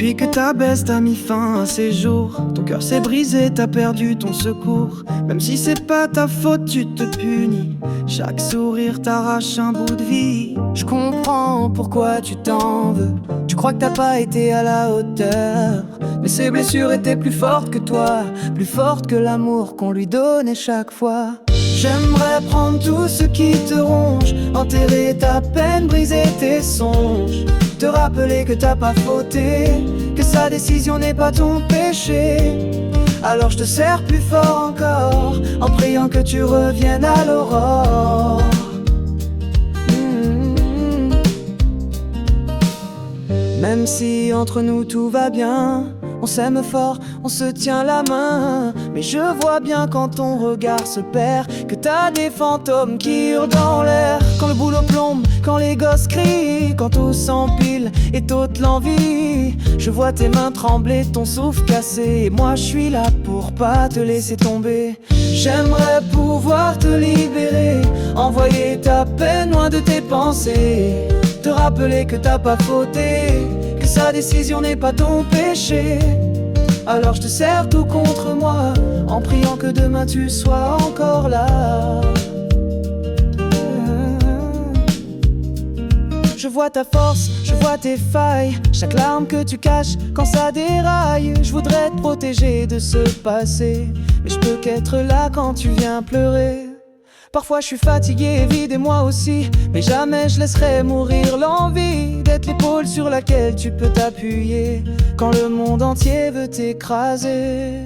Depuis que ta baisse t'a mis fin à ces jours, ton cœur s'est brisé, t'as perdu ton secours. Même si c'est pas ta faute, tu te punis. Chaque sourire t'arrache un bout de vie. Je comprends pourquoi tu t'en veux. Tu crois que t'as pas été à la hauteur, mais ces blessures étaient plus fortes que toi, plus fortes que l'amour qu'on lui donnait chaque fois. J'aimerais prendre tout ce qui te ronge, enterrer ta peine, briser tes songes, te rappeler que t'as pas fauté, que sa décision n'est pas ton péché. Alors je te serre plus fort encore, en priant que tu reviennes à l'aurore. Même si entre nous tout va bien, on s'aime fort, on se tient la main, mais je vois bien quand ton regard se perd que t'as des fantômes qui hurlent dans l'air. Quand le boulot plombe, quand les gosses crient, quand tout s'empile et t'ôte l'envie, je vois tes mains trembler, ton souffle cassé, et moi je suis là pour pas te laisser tomber. J'aimerais pouvoir te libérer, envoyer ta peine loin de tes pensées, te rappeler que t'as pas fauté, que sa décision n'est pas ton péché. Alors je te serre tout contre moi, en priant que demain tu sois encore là. Je vois ta force, je vois tes failles, chaque larme que tu caches quand ça déraille. Je voudrais te protéger de ce passé, mais je peux qu'être là quand tu viens pleurer. Parfois je suis fatigué et vide et moi aussi, mais jamais je laisserai mourir l'envie d'être l'épaule sur laquelle tu peux t'appuyer quand le monde entier veut t'écraser.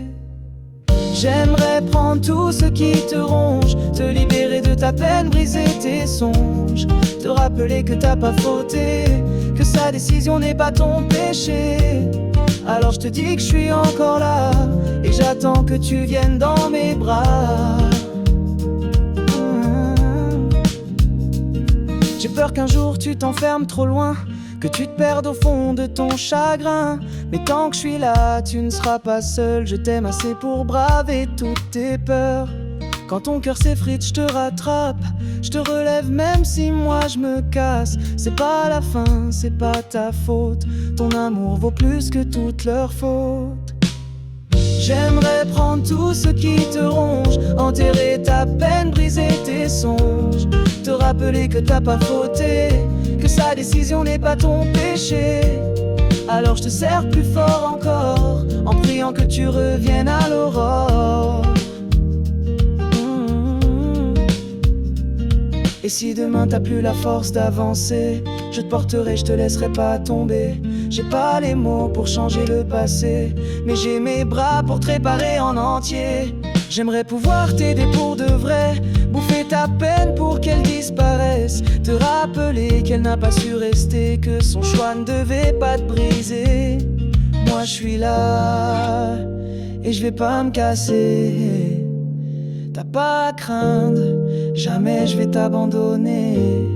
J'aimerais prendre tout ce qui te ronge, te libérer de ta peine, briser tes songes, te rappeler que t'as pas fauté, que sa décision n'est pas ton péché. Alors je te dis que je suis encore là, et j'attends que tu viennes dans mes bras. J'ai peur qu'un jour tu t'enfermes trop loin, que tu te perdes au fond de ton chagrin. Mais tant que je suis là, tu ne seras pas seul. Je t'aime assez pour braver toutes tes peurs. Quand ton cœur s'effrite, je te rattrape, je te relève même si moi je me casse. C'est pas la fin, c'est pas ta faute, ton amour vaut plus que toutes leurs fautes. J'aimerais prendre tout ce qui te ronge, enterrer ta peine, briser tes songes, te rappeler que t'as pas fauté, que sa décision n'est pas ton péché. Alors je te serre plus fort encore, en priant que tu reviennes à l'aurore. Et si demain t'as plus la force d'avancer, je te porterai, je te laisserai pas tomber. J'ai pas les mots pour changer le passé, mais j'ai mes bras pour te réparer en entier. J'aimerais pouvoir t'aider pour de vrai, bouffer ta peine pour qu'elle disparaisse, te rappeler qu'elle n'a pas su rester, que son choix ne devait pas te briser. Moi je suis là, et je vais pas me casser. T'as pas à craindre, jamais je vais t'abandonner.